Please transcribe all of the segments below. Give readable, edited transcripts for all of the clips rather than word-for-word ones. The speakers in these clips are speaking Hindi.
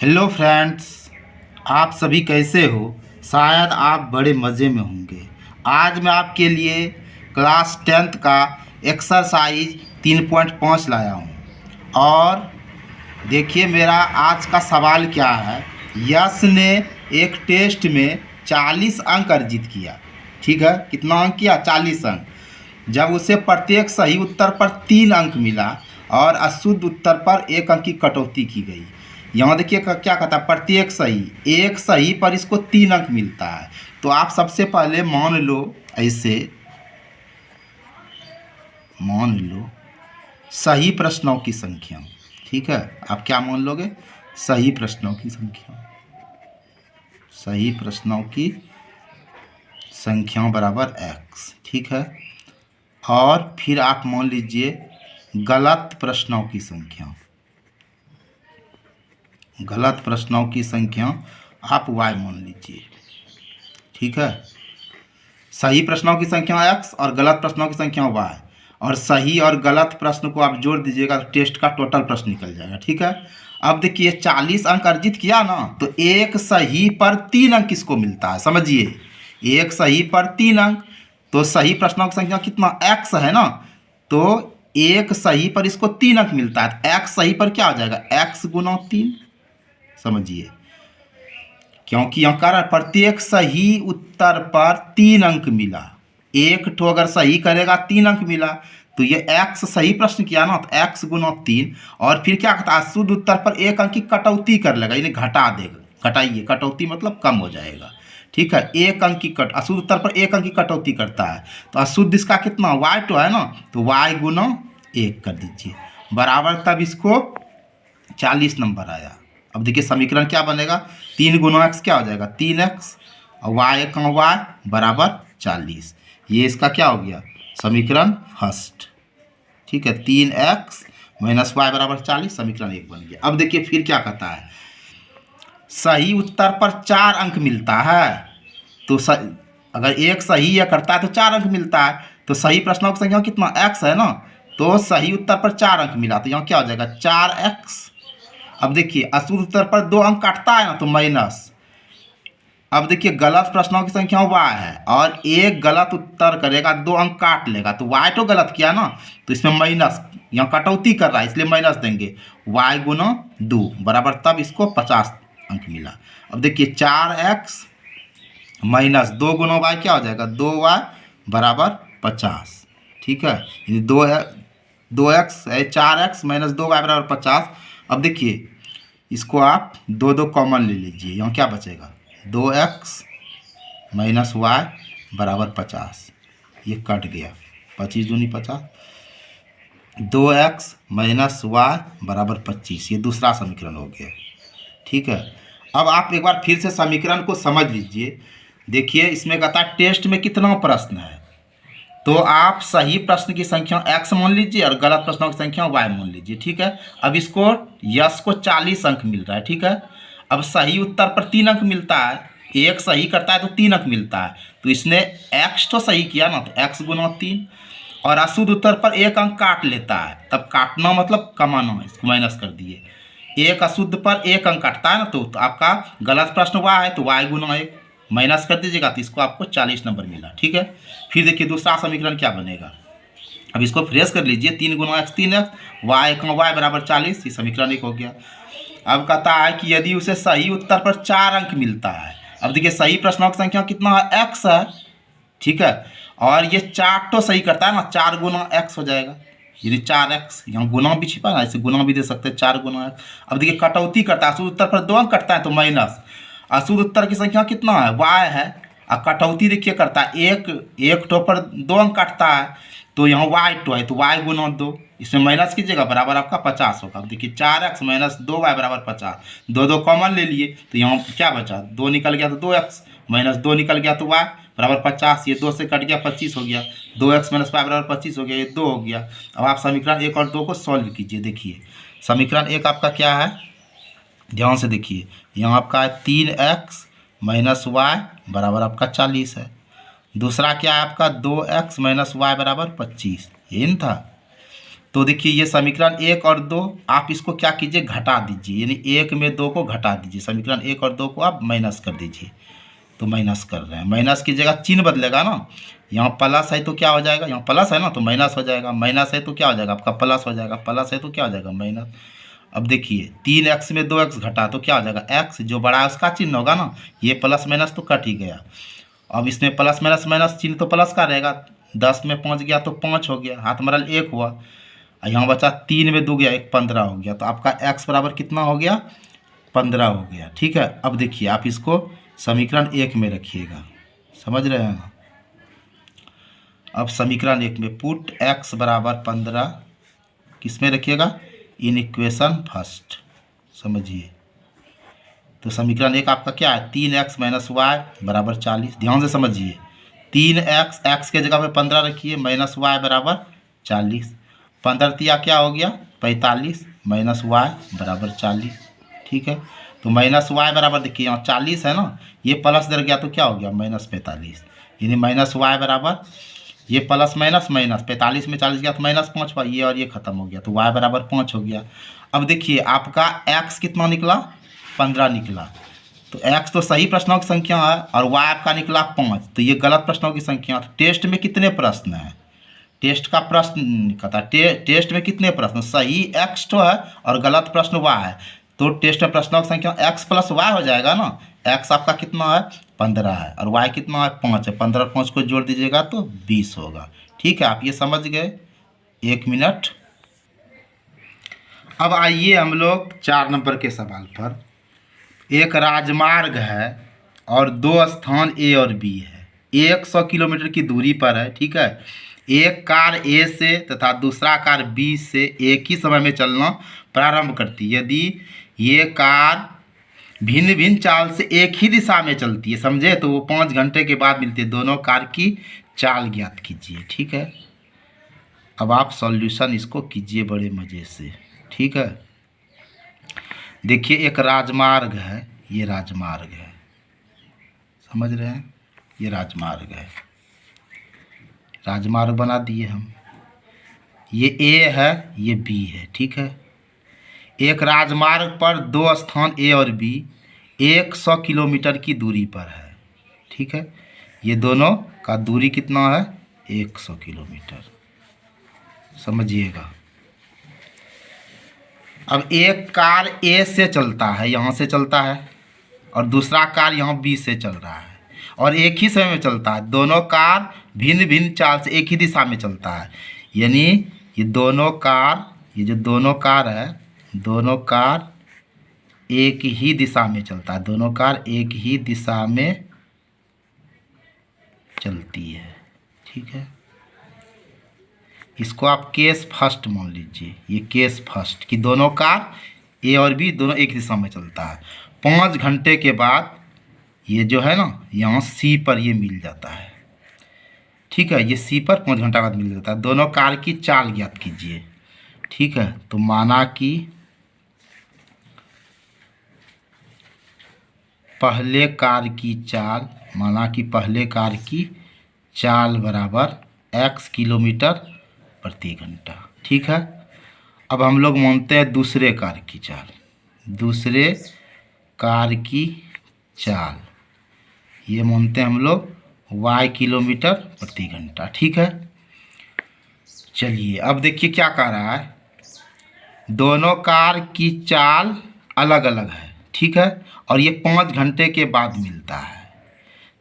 हेलो फ्रेंड्स, आप सभी कैसे हो। शायद आप बड़े मज़े में होंगे। आज मैं आपके लिए क्लास 10th का एक्सरसाइज 3.5 लाया हूँ। और देखिए मेरा आज का सवाल क्या है। यश ने एक टेस्ट में 40 अंक अर्जित किया। ठीक है, कितना अंक किया? 40 अंक। जब उसे प्रत्येक सही उत्तर पर 3 अंक मिला और अशुद्ध उत्तर पर 1 अंक की कटौती की गई। यहाँ देखिए क्या कहता है, प्रत्येक सही, एक सही पर इसको 3 अंक मिलता है। तो आप सबसे पहले मान लो, ऐसे मान लो सही प्रश्नों की संख्या। ठीक है, आप क्या मान लोगे? सही प्रश्नों की संख्या। सही प्रश्नों की संख्या बराबर x। ठीक है, और फिर आप मान लीजिए गलत प्रश्नों की संख्या। गलत प्रश्नों की संख्या आप y मान लीजिए। ठीक है, सही प्रश्नों की संख्या x और गलत प्रश्नों की संख्या y। और सही और गलत प्रश्न को आप जोड़ दीजिएगा तो टेस्ट का टोटल प्रश्न निकल जाएगा। ठीक है, अब देखिए 40 अंक अर्जित किया ना, तो एक सही पर 3 अंक किसको मिलता है? समझिए, एक सही पर 3 अंक। तो सही प्रश्नों की संख्या कितना? x है ना, तो एक सही पर इसको 3 अंक मिलता है। x सही पर क्या हो जाएगा? x गुना 3। समझिए, क्योंकि यहाँ कह रहा है प्रत्येक सही उत्तर पर 3 अंक मिला। एक ठो अगर सही करेगा 3 अंक मिला, तो ये x सही प्रश्न किया ना, तो x गुना 3। और फिर क्या कहता है? शुद्ध उत्तर पर 1 अंक की कटौती कर लेगा, यानी घटा देगा। घटाइए, कटौती मतलब कम हो जाएगा। ठीक है, 1 अंक की अशुद्ध उत्तर पर 1 अंक की कटौती करता है। तो अशुद्ध इसका कितना? y तो है ना, तो y गुना 1 कर दीजिए बराबर। तब इसको 40 नंबर आया। अब देखिए समीकरण क्या बनेगा? 3 गुना x क्या हो जाएगा? 3x और y का y बराबर 40। ये इसका क्या हो गया? समीकरण फर्स्ट। ठीक है, 3x माइनस y बराबर 40, समीकरण 1 बन गया। अब देखिए फिर क्या कहता है, सही उत्तर पर 4 अंक मिलता है। तो अगर एक सही या करता है तो 4 अंक मिलता है। तो सही प्रश्नों की संख्या कितना? x है ना, तो सही उत्तर पर 4 अंक मिला, तो यहाँ क्या हो जाएगा? 4x। अब देखिए अशुद्ध उत्तर पर 2 अंक काटता है ना, तो माइनस। अब देखिए गलत प्रश्नों की संख्या y है और एक गलत उत्तर करेगा 2 अंक काट लेगा, तो y तो गलत किया ना, तो इसमें माइनस, यहाँ कटौती कर रहा है इसलिए माइनस देंगे। y गुना 2 बराबर, तब इसको 50 अंक मिला। अब देखिए 4x माइनस 2 गुना y क्या हो जाएगा? 2y बराबर 50। ठीक है, 2x है, 4x माइनस 2y बराबर 50। अब देखिए इसको आप 2 कॉमन ले लीजिए, यहाँ क्या बचेगा? 2x माइनस y बराबर 50। ये कट गया, 25 दूनी 50। 2x माइनस y बराबर 25, ये दूसरा समीकरण हो गया। ठीक है, अब आप एक बार फिर से समीकरण को समझ लीजिए। देखिए इसमें कहता है टेस्ट में कितना प्रश्न है, तो आप सही प्रश्न की संख्या x मान लीजिए और गलत प्रश्नों की संख्या y मान लीजिए। ठीक है, अब इसको यश को 40 अंक मिल रहा है। ठीक है, अब सही उत्तर पर 3 अंक मिलता है, एक सही करता है तो 3 अंक मिलता है। तो इसने x तो सही किया ना, तो x गुना 3। और अशुद्ध उत्तर पर 1 अंक काट लेता है, तब काटना मतलब कमाना, इसको माइनस कर दिए। एक अशुद्ध पर 1 अंक काटता है ना, तो आपका गलत प्रश्न y है, तो y गुना 1 माइनस कर दीजिएगा, तो इसको आपको 40 नंबर मिला। ठीक है, फिर देखिए दूसरा समीकरण क्या बनेगा। अब इसको फ्रेश कर लीजिए, 3 गुना x 3x, y का y बराबर 40, ये समीकरण 1 हो गया। अब कहता है कि यदि उसे सही उत्तर पर 4 अंक मिलता है। अब देखिए सही प्रश्नों की संख्या कितना है? x है। ठीक है, और ये 4 तो सही करता है ना, 4 गुना x हो जाएगा, यानी 4x। यहाँ गुना भी छिपा ना, इसे गुना भी दे सकते हैं, 4 गुना x। अब देखिए कटौती करता है, अशुद्ध उत्तर पर 2 अंक कटता है तो माइनस। अशुद्ध उत्तर की संख्या कितना है? y है, और कटौती देखिए करता है, एक ठो पर 2 अंक काटता है, तो यहाँ y टो है, तो y गुना 2, इसमें माइनस कीजिएगा बराबर आपका 50 होगा। अब देखिए 4x माइनस 2y बराबर 50, 2 कॉमन ले लिए, तो यहाँ क्या बचा? 2 निकल गया तो 2x, माइनस 2 निकल गया तो y बराबर 50। ये 2 से कट गया, 25 हो गया। 2x माइनस y बराबर 25 हो गया, ये 2 हो गया। अब आप समीकरण 1 और 2 को सॉल्व कीजिए। देखिए समीकरण 1 आपका क्या है, ध्यान से देखिए, यहाँ आपका है 3x माइनस y बराबर आपका 40 है। दूसरा क्या है आपका? 2x माइनस y बराबर 25, ये न था। तो देखिए ये समीकरण 1 और 2 आप इसको क्या कीजिए, घटा दीजिए, यानी 1 में 2 को घटा दीजिए, समीकरण 1 और 2 को आप माइनस कर दीजिए। तो माइनस कर रहे हैं, माइनस की जगह चिन्ह बदलेगा ना, यहाँ प्लस है तो क्या हो जाएगा, यहाँ प्लस है ना तो माइनस हो जाएगा, माइनस है तो क्या हो जाएगा आपका प्लस हो जाएगा, प्लस है तो क्या हो जाएगा माइनस। अब देखिए 3x में 2x घटा तो क्या हो जाएगा, x जो बड़ा है उसका चिन्ह होगा ना, ये प्लस माइनस तो कट ही गया। अब इसमें प्लस माइनस माइनस चिन्ह तो प्लस का रहेगा, 10 में 5 गया तो 5 हो गया, हाथ मरल 1 हुआ, यहाँ बचा 3 में 2 गया 1, 15 हो गया। तो आपका x बराबर कितना हो गया, 15 हो गया। ठीक है, अब देखिए आप इसको समीकरण 1 में रखिएगा, समझ रहे हैं ना। अब समीकरण 1 में पुट x बराबर 15 किस में रखिएगा, इन इक्वेशन फर्स्ट, समझिए। तो समीकरण 1 आपका क्या है, 3x माइनस वाई बराबर 40। ध्यान से समझिए, 3x, x के जगह पे 15 रखिए, माइनस वाई बराबर 40, 15 तिया क्या हो गया 45, माइनस वाई बराबर 40। ठीक है, तो माइनस वाई बराबर देखिए यहाँ 40 है ना, ये प्लस इधर गया तो क्या हो गया माइनस 45, यानी माइनस वाई बराबर ये प्लस माइनस माइनस 45 में 40 गया तो माइनस 5 हुआ, ये और ये खत्म हो गया, तो y बराबर 5 हो गया। अब देखिए आपका x कितना निकला, 15 निकला। तो x तो सही प्रश्नों की संख्या है और y आपका निकला 5, तो ये गलत प्रश्नों की संख्या। तो टेस्ट में कितने प्रश्न हैं, टेस्ट का प्रश्न कहता है टेस्ट में कितने प्रश्न, सही x तो है और गलत प्रश्न y है। तो टेस्ट में प्रश्नों की संख्या x प्लस y हो जाएगा ना, x आपका कितना है 15 है और y कितना है 5 है, 15 और 5 को जोड़ दीजिएगा तो 20 होगा। ठीक है, आप ये समझ गए, 1 मिनट। अब आइए हम लोग 4 नंबर के सवाल पर। एक राजमार्ग है और 2 स्थान A और B है, 100 किलोमीटर की दूरी पर है। ठीक है, एक कार A से तथा दूसरा कार B से एक ही समय में चलना प्रारंभ करती है। यदि ये कार भिन्न भिन्न चाल से एक ही दिशा में चलती है, समझे, तो वो 5 घंटे के बाद मिलती है। दोनों कार की चाल ज्ञात कीजिए। ठीक है, अब आप सॉल्यूशन इसको कीजिए बड़े मज़े से। ठीक है, देखिए एक राजमार्ग है, ये राजमार्ग है, समझ रहे हैं, ये राजमार्ग है, राजमार्ग बना दिए हम, ये A है ये B है। ठीक है, एक राजमार्ग पर 2 स्थान A और B 100 किलोमीटर की दूरी पर है। ठीक है, ये दोनों का दूरी कितना है 100 किलोमीटर, समझिएगा। अब एक कार A से चलता है, यहाँ से चलता है, और दूसरा कार यहाँ B से चल रहा है और एक ही समय में चलता है। दोनों कार भिन्न भिन्न चाल से एक ही दिशा में चलता है, यानी ये दोनों कार, ये जो दोनों कार है, दोनों कार एक ही दिशा में चलता है, दोनों कार एक ही दिशा में चलती है। ठीक है, इसको आप केस फर्स्ट मान लीजिए, ये केस फर्स्ट कि दोनों कार A और B दोनों एक दिशा में चलता है। 5 घंटे के बाद ये जो है ना यहाँ C पर ये मिल जाता है। ठीक है, ये C पर 5 घंटा बाद मिल जाता है। दोनों कार की चाल ज्ञात कीजिए। ठीक है, तो माना कि पहले कार की चाल, माना कि पहले कार की चाल बराबर x किलोमीटर प्रति घंटा। ठीक है, अब हम लोग मानते हैं दूसरे कार की चाल, दूसरे कार की चाल ये मानते हैं हम लोग y किलोमीटर प्रति घंटा। ठीक है, चलिए अब देखिए क्या कह रहा है, दोनों कार की चाल अलग अलग है। ठीक है, और ये 5 घंटे के बाद मिलता है।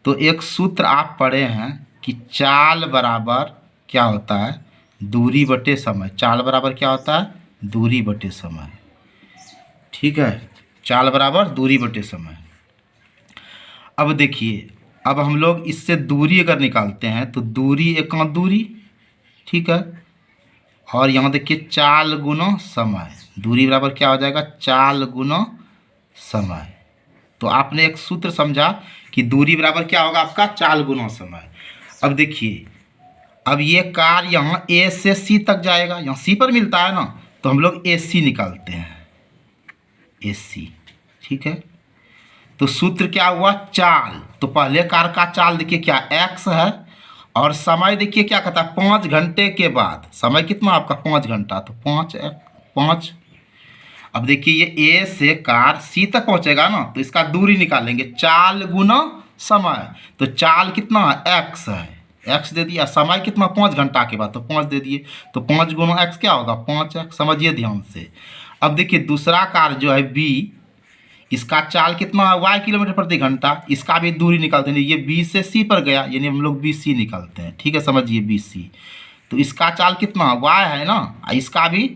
तो एक सूत्र आप पढ़े हैं कि चाल बराबर क्या होता है, दूरी बटे समय। चाल बराबर क्या होता है, दूरी बटे समय। ठीक है, चाल बराबर दूरी बटे समय। अब देखिए, अब हम लोग इससे दूरी अगर निकालते हैं तो दूरी एकांत दूरी। ठीक है, और यहाँ देखिए चाल गुना समय, दूरी बराबर क्या हो जाएगा, चाल गुना समय। तो आपने एक सूत्र समझा कि दूरी बराबर क्या होगा आपका, चाल गुना समय। अब देखिए, अब ये कार यहाँ A से C तक जाएगा, यहाँ C पर मिलता है ना, तो हम लोग AC निकालते हैं, AC। ठीक है, तो सूत्र क्या हुआ, चाल। तो पहले कार का चाल देखिए क्या x है और समय देखिए क्या कहता है 5 घंटे के बाद, समय कितना आपका 5 घंटा, तो 5 अब देखिए ये ए से कार सी तक पहुंचेगा ना, तो इसका दूरी निकालेंगे, चाल गुना समय, तो चाल कितना है एक्स है, एक्स दे दिया, समय कितना 5 घंटा के बाद, तो 5 दे दिए, तो 5 गुना एक्स क्या होगा 5x, समझिए ध्यान से। अब देखिए दूसरा कार जो है बी, इसका चाल कितना है y किलोमीटर प्रति घंटा, इसका भी दूरी निकालते हैं, ये बी से सी पर गया, यानी हम लोग बी सी निकालते हैं, ठीक है, समझिए बी सी, तो इसका चाल कितना y है ना, इसका भी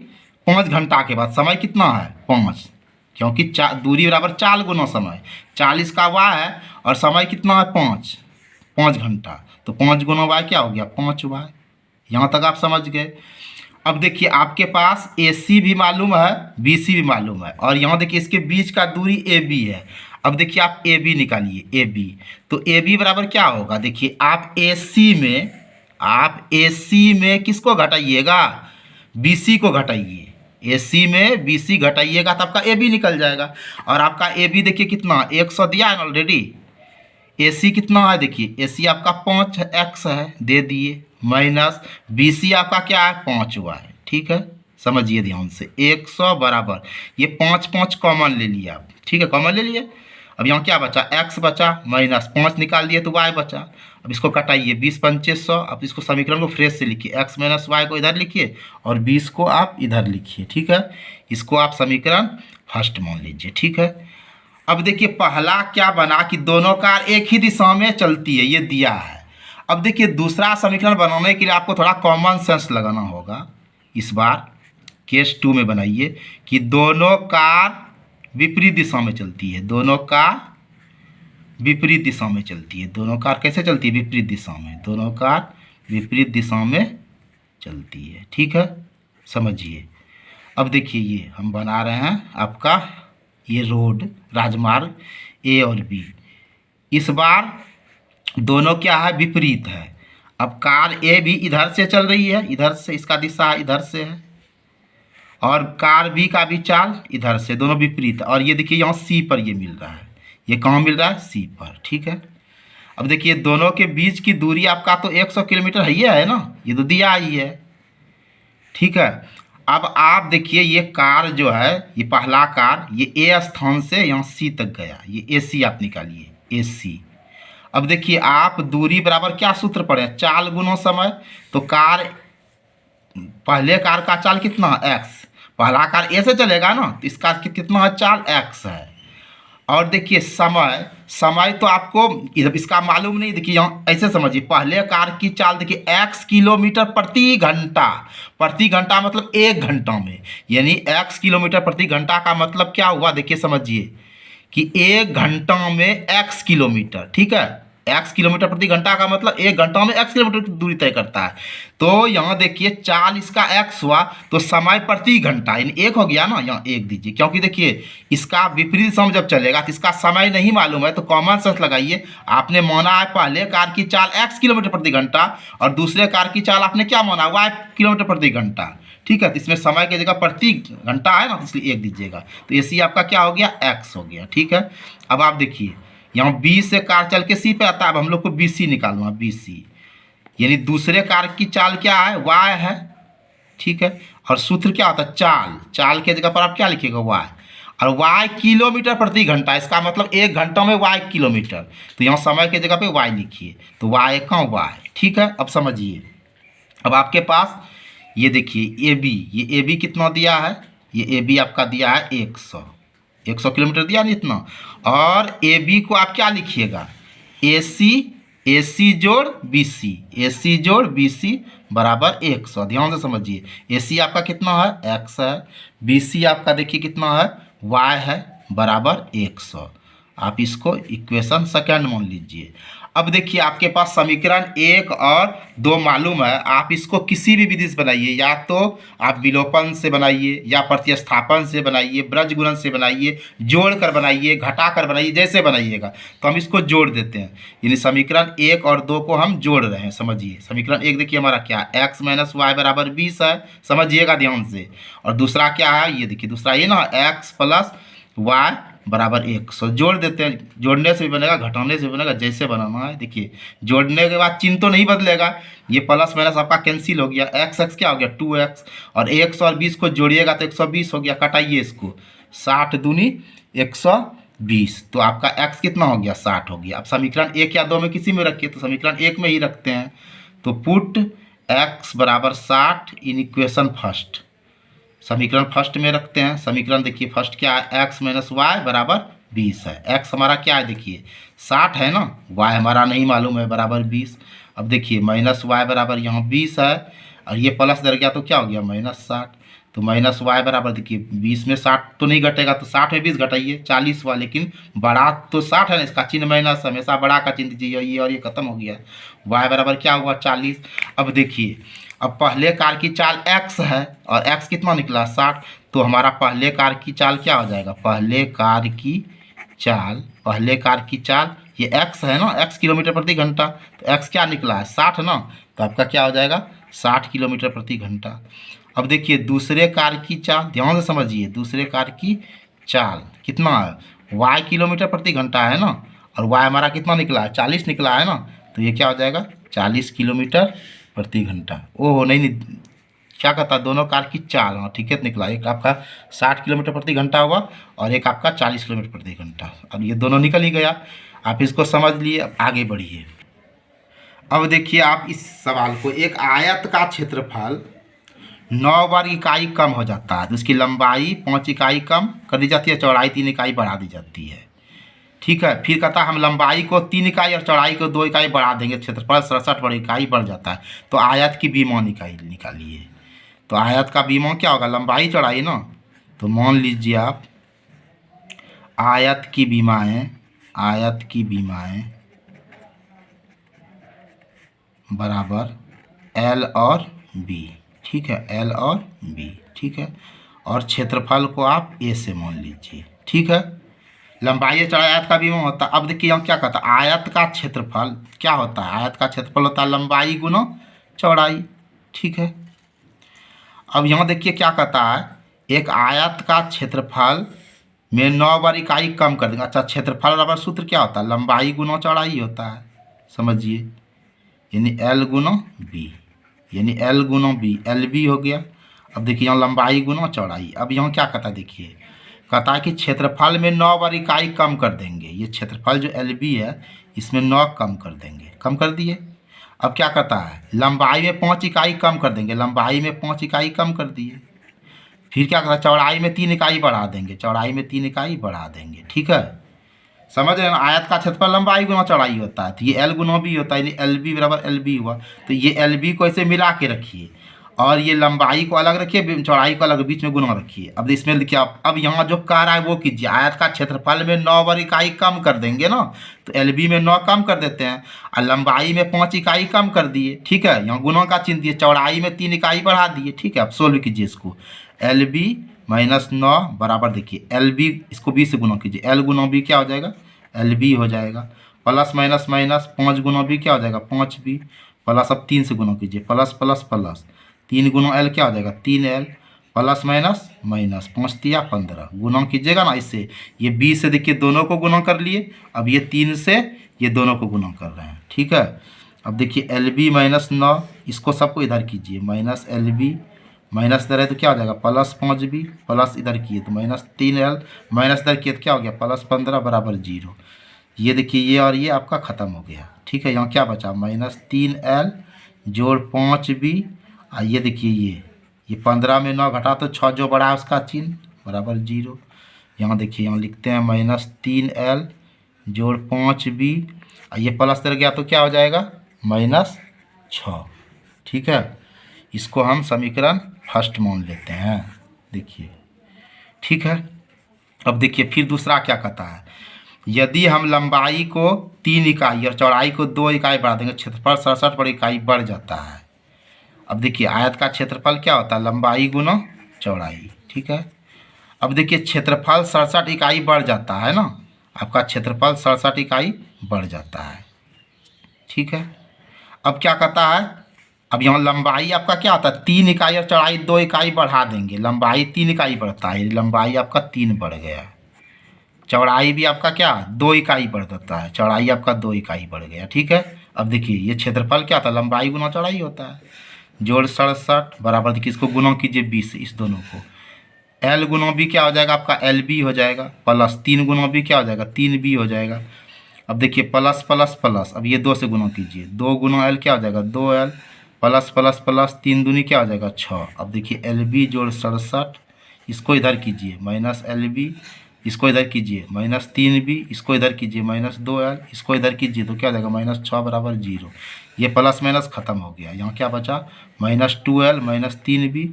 5 घंटा के बाद, समय कितना है 5, क्योंकि दूरी बराबर चाल गुना समय, 40 का y है और समय कितना है 5 घंटा, तो 5 गुना y क्या हो गया 5y। यहाँ तक आप समझ गए। अब देखिए आपके पास AC भी मालूम है, BC भी मालूम है, और यहाँ देखिए इसके बीच का दूरी AB है। अब देखिए आप AB निकालिए, AB, तो AB बराबर क्या होगा, देखिए आप AC में किसको घटाइएगा, BC को घटाइए, AC में BC घटाइएगा तो आपका AB निकल जाएगा। और आपका AB देखिए कितना 100 दिया है ऑलरेडी, AC कितना है देखिए, AC आपका 5x है, दे दिए, माइनस BC आपका क्या है 5y, ठीक है, समझिए ध्यान से, 100 बराबर ये 5 कॉमन ले लिया आप, ठीक है, कॉमन ले लिए। अब यहाँ क्या बचा x बचा, माइनस 5 निकाल दिए तो y बचा। अब इसको कटाइए, 20 पंचे 100, अब इसको समीकरण को फ्रेश से लिखिए, x माइनस वाई को इधर लिखिए और 20 को आप इधर लिखिए, ठीक है, इसको आप समीकरण फर्स्ट मान लीजिए, ठीक है। अब देखिए पहला क्या बना कि दोनों कार एक ही दिशा में चलती है, ये दिया है। अब देखिए दूसरा समीकरण बनाने के लिए आपको थोड़ा कॉमन सेंस लगाना होगा। इस बार केस 2 में बनाइए कि दोनों कार विपरीत दिशा में चलती है, दोनों कार विपरीत दिशा में चलती है, दोनों कार कैसे चलती है विपरीत दिशा में, दोनों कार विपरीत दिशा में चलती है, ठीक है, समझिए। अब देखिए ये हम बना रहे हैं आपका ये रोड राजमार्ग A और B, इस बार दोनों क्या है विपरीत है। अब कार A भी इधर से चल रही है, इधर से, इसका दिशा इधर से है, और कार B का भी चाल इधर से, दोनों विपरीत। और ये देखिए यहाँ C पर ये मिल रहा है, ये कहाँ मिल रहा है C पर, ठीक है। अब देखिए दोनों के बीच की दूरी आपका तो 100 किलोमीटर है ना, ये तो दिया ही है, ठीक है। अब आप देखिए ये कार जो है, ये पहला कार ये A स्थान से यहाँ C तक गया, ये AC आप निकालिए AC। अब देखिए आप दूरी बराबर क्या सूत्र पढ़े, चाल गुना समय, तो कार पहले कार का चाल कितना x, पहला कार A से चलेगा ना, तो इसका कितना है चाल x है। और देखिए समय तो आपको इधर इसका मालूम नहीं, देखिए यहाँ ऐसे समझिए, पहले कार की चाल देखिए x किलोमीटर प्रति घंटा मतलब 1 घंटा में, यानी x किलोमीटर प्रति घंटा का मतलब क्या हुआ, देखिए समझिए कि 1 घंटा में x किलोमीटर, ठीक है, x किलोमीटर प्रति घंटा का मतलब 1 घंटा में x किलोमीटर की दूरी तय करता है। तो यहाँ देखिए चाल इसका x हुआ, तो समय प्रति घंटा यानी 1 हो गया ना, यहाँ 1 दीजिए, क्योंकि देखिए इसका विपरीत समय जब चलेगा तो इसका समय नहीं मालूम है, तो कॉमन सेंस लगाइए। आपने माना है पहले कार की चाल x किलोमीटर प्रति घंटा और दूसरे कार की चाल आपने क्या माना y किलोमीटर प्रति घंटा, ठीक है, तो इसमें समय की जगह प्रति घंटा है ना, इसलिए 1 दीजिएगा, तो AC आपका क्या हो गया x हो गया, ठीक है। अब आप देखिए यहाँ B से कार चल के C पे आता है, अब हम लोग को BC निकालना, BC यानी दूसरे कार की चाल क्या है y है, ठीक है, और सूत्र क्या होता है चाल के जगह पर आप क्या लिखिएगा y, और y किलोमीटर प्रति घंटा, इसका मतलब 1 घंटा में y किलोमीटर, तो यहाँ समय की जगह पे y लिखिए, तो y का y, ठीक है। अब समझिए, अब आपके पास ये देखिए AB, ये AB कितना दिया है, ये AB आपका दिया है 100 किलोमीटर दिया नहीं इतना, और AB को आप क्या लिखिएगा AC जोड़ BC बराबर 100, ध्यान से समझिए, AC आपका कितना है x है, BC आपका देखिए कितना है y है बराबर 100, आप इसको इक्वेशन सेकंड मान लीजिए। अब देखिए आपके पास समीकरण 1 और 2 मालूम है, आप इसको किसी भी विधि से बनाइए, या तो आप विलोपन से बनाइए, या प्रतिस्थापन से बनाइए, ब्रजगुणन से बनाइए, जोड़ कर बनाइए, घटा कर बनाइए, जैसे बनाइएगा। तो हम इसको जोड़ देते हैं, यानी समीकरण 1 और 2 को हम जोड़ रहे हैं, समझिए। समीकरण 1 देखिए हमारा क्या है, x माइनस वाई बराबर 20 है, समझिएगा ध्यान से। और दूसरा क्या है, ये देखिए दूसरा ये ना x प्लस वाई बराबर 100। जोड़ देते हैं, जोड़ने से भी बनेगा, घटाने से भी बनेगा, जैसे बनाना है। देखिए जोड़ने के बाद चिन्ह तो नहीं बदलेगा, ये प्लस माइनस आपका कैंसिल हो गया। एक्स एक्स क्या हो गया 2x, और 100 और 20 को जोड़िएगा तो 120 हो गया। कटाइए इसको, 60 दूनी 120, तो आपका x कितना हो गया 60 हो गया। अब समीकरण 1 या 2 में किसी में रखिए, तो समीकरण 1 में ही रखते हैं। तो पुट x बराबर 60 इन इक्वेशन फर्स्ट, समीकरण फर्स्ट में रखते हैं। समीकरण देखिए फर्स्ट क्या है, x माइनस वाई बराबर 20 है। x हमारा क्या है देखिए 60 है ना, y हमारा नहीं मालूम है बराबर 20। अब देखिए माइनस वाई बराबर यहाँ 20 है, और ये प्लस डर गया तो क्या हो गया -60। तो माइनस वाई बराबर देखिए 20 में 60 तो नहीं घटेगा, तो 60 में 20 घटाइए 40 हुआ, लेकिन बड़ा तो 60 है ना, इसका चिन्ह माइनस, हमेशा बड़ा का चिन्ह दीजिए। ये और ये खत्म हो गया, y बराबर क्या हुआ 40। अब देखिए अब पहले कार की चाल x है और x कितना निकला 60, तो हमारा पहले कार की चाल क्या हो जाएगा, पहले कार की चाल ये x है ना, x किलोमीटर प्रति घंटा, तो x क्या निकला है 60 ना, तो आपका क्या हो जाएगा 60 किलोमीटर प्रति घंटा। अब देखिए दूसरे कार की चाल, ध्यान से समझिए, दूसरे कार की चाल कितना है y किलोमीटर प्रति घंटा है ना, और y हमारा कितना निकला है 40 निकला है ना, तो ये क्या हो जाएगा 40 किलोमीटर प्रति घंटा। ओहो नहीं, क्या कहता दोनों कार की चाल, हाँ ठीक है निकला, एक आपका 60 किलोमीटर प्रति घंटा हुआ और एक आपका 40 किलोमीटर प्रति घंटा। अब ये दोनों निकल ही गया, आप इसको समझ लिए। अब आगे बढ़िए। अब देखिए आप इस सवाल को, एक आयत का क्षेत्रफल 9 बार इकाई कम हो जाता है, तो उसकी लंबाई 5 इकाई कम कर दी जाती है, चौड़ाई 3 इकाई बढ़ा दी जाती है। ठीक है, फिर कहता है हम लंबाई को 3 इकाई और चौड़ाई को 2 इकाई बढ़ा देंगे, क्षेत्रफल 67 बड़ी इकाई बढ़ जाता है, तो आयत की विमान इकाई निकालिए। तो आयत का विमान क्या होगा, लंबाई चौड़ाई ना, तो मान लीजिए आप आयत की विमाएँ बराबर L और B, ठीक है, L और B, ठीक है, और क्षेत्रफल को आप A से मान लीजिए। ठीक है, लंबाई चौड़ाई आयत का विमान होता है। अब देखिए हम क्या कहता है, आयत का क्षेत्रफल क्या होता है, आयत का क्षेत्रफल होता है लंबाई गुना चौड़ाई। ठीक है, अब यहाँ देखिए क्या कहता है, एक आयत का क्षेत्रफल में 9 बार इकाई कम कर देंगे। अच्छा, क्षेत्रफल बराबर सूत्र क्या होता है, लंबाई गुना चौड़ाई होता है, समझिए, यानी L गुना B, यानी L गुना B, LB हो गया। अब देखिए यहाँ लंबाई गुना चौड़ाई। अब यहाँ क्या कहता है, देखिए कहता है कि क्षेत्रफल में 9 बार इकाई कम कर देंगे, ये क्षेत्रफल जो LB है इसमें 9 कम कर देंगे, कम कर दिए। अब क्या कहता है, लंबाई में 5 इकाई कम कर देंगे, लंबाई में 5 इकाई कम कर दिए। फिर क्या कहता है, चौड़ाई में 3 इकाई बढ़ा देंगे, चौड़ाई में 3 इकाई बढ़ा देंगे। ठीक है, समझ रहे हैं ना, आयत का क्षेत्रफल लंबाई गुना चौड़ाई होता है, तो ये L गुना B होता है, यानी LB बराबर LB हुआ। तो ये LB को ऐसे मिला के रखिए, और ये लंबाई को अलग रखिए, चौड़ाई को अलग, बीच में गुना रखिए। अब इसमें देखिए आप, अब यहाँ जो कह रहा है वो कीजिए, आयत का क्षेत्रफल में 9 बार इकाई कम कर देंगे ना, तो LB में 9 कम कर देते हैं, और लंबाई में 5 इकाई कम कर दिए। ठीक है, यहाँ गुना का चिन्ह दिए, चौड़ाई में 3 इकाई बढ़ा दिए। ठीक है, आप सोल्व कीजिए इसको, LB माइनस 9 बराबर देखिए LB, इसको B से गुना कीजिए, L गुना B क्या हो जाएगा LB हो जाएगा, प्लस माइनस माइनस 5 गुना B क्या हो जाएगा 5B, प्लस अब 3 से गुना कीजिए, प्लस प्लस प्लस 3 गुना L क्या हो जाएगा 3L, प्लस माइनस माइनस 5 तिया 15, गुना कीजिएगा ना इससे, ये 20 से देखिए दोनों को गुना कर लिए, अब ये 3 से ये दोनों को गुना कर रहे हैं। ठीक है, अब देखिए LB माइनस 9, इसको सबको इधर कीजिए, माइनस LB, माइनस इधर है तो क्या हो जाएगा प्लस 5B, प्लस इधर किए तो माइनस 3L, माइनस इधर किए तो क्या हो गया प्लस 15 बराबर 0। ये देखिए ये और ये आपका ख़त्म हो गया। ठीक है, यहाँ क्या बचा माइनस 3L जोड़ 5B, और ये देखिए ये 15 में 9 घटा तो 6 जो बड़ा है उसका चिन्ह बराबर 0। यहाँ देखिए यहाँ लिखते हैं माइनस 3L जोड़ 5B, और ये प्लस इधर गया तो क्या हो जाएगा -6। ठीक है, इसको हम समीकरण फर्स्ट मान लेते हैं, देखिए। ठीक है, अब देखिए फिर दूसरा क्या कहता है, यदि हम लंबाई को 3 इकाई और चौड़ाई को 2 इकाई बढ़ा देंगे, क्षेत्रफल 67 पर इकाई बढ़ जाता है। अब देखिए आयत का क्षेत्रफल क्या होता है लंबाई गुना चौड़ाई। ठीक है, अब देखिए क्षेत्रफल 67 इकाई बढ़ जाता है ना, आपका क्षेत्रफल 67 इकाई बढ़ जाता है। ठीक है, अब क्या कहता है, अब यहाँ लंबाई आपका क्या होता है 3 इकाई और चौड़ाई 2 इकाई बढ़ा देंगे, लंबाई 3 इकाई बढ़ता है, लंबाई आपका 3 बढ़ गया। चौड़ाई भी आपका क्या 2 इकाई बढ़ जाता है, चौड़ाई आपका 2 इकाई बढ़ गया। ठीक है, अब देखिए ये क्षेत्रफल क्या था, लंबाई गुना चौड़ाई होता है। जोड़ 67 बराबर देखिए इसको गुना कीजिए 20 से, इस दोनों को एल गुना बी क्या हो जाएगा आपका एल बी हो जाएगा, प्लस 3 गुना बी क्या हो जाएगा 3 बी हो जाएगा। अब देखिए प्लस प्लस प्लस, अब ये 2 से गुना कीजिए, 2 गुना एल क्या हो जाएगा 2 एल, प्लस प्लस प्लस 3 दूनी क्या हो जाएगा 6। अब देखिए एल बी जोड़ 67, इसको इधर कीजिए माइनस एल बी, इसको इधर कीजिए माइनस 3 बी, इसको इधर कीजिए माइनस 2 एल, इसको इधर कीजिए तो क्या हो जाएगा माइनस 6 बराबर 0। ये प्लस माइनस खत्म हो गया, यहाँ क्या बचा माइनस 2 एल माइनस 3 बी।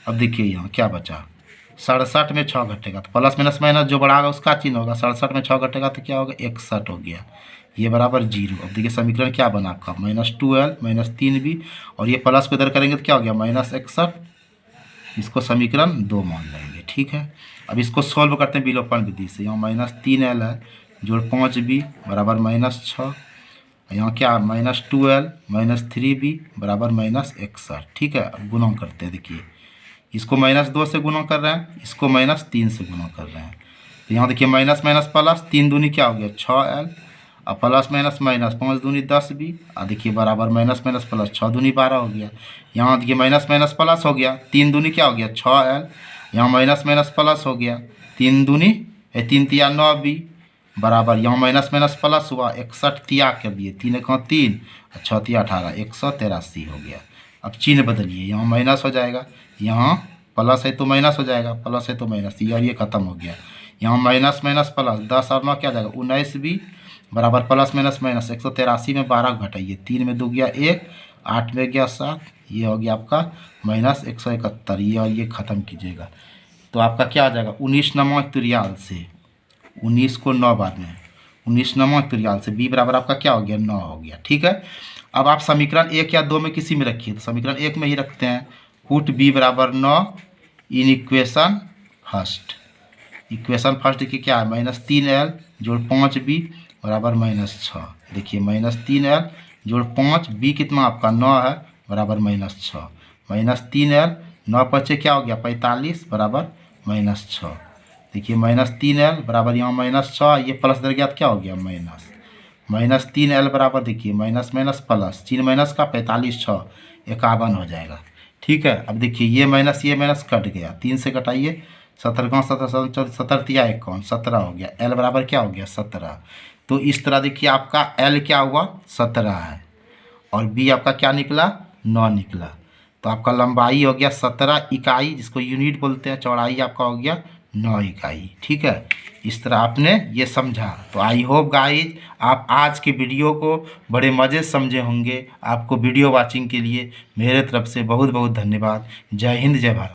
अब देखिए यहाँ क्या बचा 67 में 6 घटेगा तो प्लस माइनस माइनस जो बढ़ागा उसका चिन्ह होगा, 67 में 6 घटेगा तो क्या होगा 61 हो गया, ये बराबर 0। अब देखिए समीकरण क्या बना आपका माइनस 2l माइनस 3b, और ये प्लस को इधर करेंगे तो क्या हो गया माइनस 61, इसको समीकरण 2 मान लेंगे। ठीक है, अब इसको सॉल्व करते हैं विलोपन विधि से। यहाँ माइनस 3l है जोड़ 5b बराबर माइनस 6, यहाँ क्या माइनस 2l माइनस 3b बराबर माइनस 61। ठीक है, अब गुणा करते हैं, देखिए इसको माइनस 2 से गुणा कर रहे हैं, इसको माइनस 3 से गुणा कर रहे हैं, तो यहाँ देखिए माइनस माइनस प्लस 3 दूनी क्या हो गया 6l, और प्लस माइनस माइनस 5 दूनी 10b, और देखिए बराबर माइनस माइनस प्लस 6 दूनी 12 हो गया। यहाँ देखिए माइनस माइनस प्लस हो गया, 3 दूनी क्या हो गया 6l, यहाँ माइनस माइनस प्लस हो गया 3 दूनी 3 तिया 9b बराबर, यहाँ माइनस माइनस प्लस हुआ 61 तिया कर दिए 3 एक 3 और 6 तिया 18 183 हो गया। अब चिन्ह बदलिए, यहाँ माइनस हो जाएगा, यहाँ प्लस है तो माइनस हो जाएगा, प्लस है तो माइनस, ये खत्म हो गया। यहाँ माइनस माइनस प्लस 10 और 9 क्या जाएगा 19b बराबर प्लस माइनस माइनस 183 में 12 घटाइए, 3 में 2 गया 1, 8 में गया 7, ये हो गया आपका माइनस 171, ये और ये ख़त्म कीजिएगा तो आपका क्या आ जाएगा 19 नमो तुरियाल से, 19 को 9 बार में 19 नमो तुरियाल से b बराबर आपका क्या हो गया 9 हो गया। ठीक है, अब आप समीकरण 1 या 2 में किसी में रखिए, तो समीकरण 1 में ही रखते हैं, पुट b बराबर 9 in equation first. Equation first देखिए क्या है माइनस 3l जोड़ 5b बराबर माइनस 6। देखिए माइनस 3l जोड़ 5b कितना आपका 9 है बराबर माइनस 6, माइनस 3l 9 बचे क्या हो गया 45 बराबर माइनस 6। देखिए माइनस 3l बराबर यहाँ माइनस 6, ये प्लस इधर गया तो क्या हो गया माइनस, माइनस 3l बराबर देखिए माइनस माइनस प्लस 3 माइनस का 45 6 51 हो जाएगा। ठीक है, अब देखिए ये माइनस कट गया, 3 से घटाइए 17 का 17 17 तिया 51 17 हो गया, l बराबर क्या हो गया 17। तो इस तरह देखिए आपका l क्या हुआ 17 है और b आपका क्या निकला 9 निकला, तो आपका लंबाई हो गया 17 इकाई जिसको यूनिट बोलते हैं, चौड़ाई आपका हो गया 9 इकाई। ठीक है, इस तरह आपने ये समझा। तो आई होप गाइज आप आज के वीडियो को बड़े मज़े समझे होंगे। आपको वीडियो वाचिंग के लिए मेरे तरफ से बहुत बहुत धन्यवाद। जय हिंद जय भारत।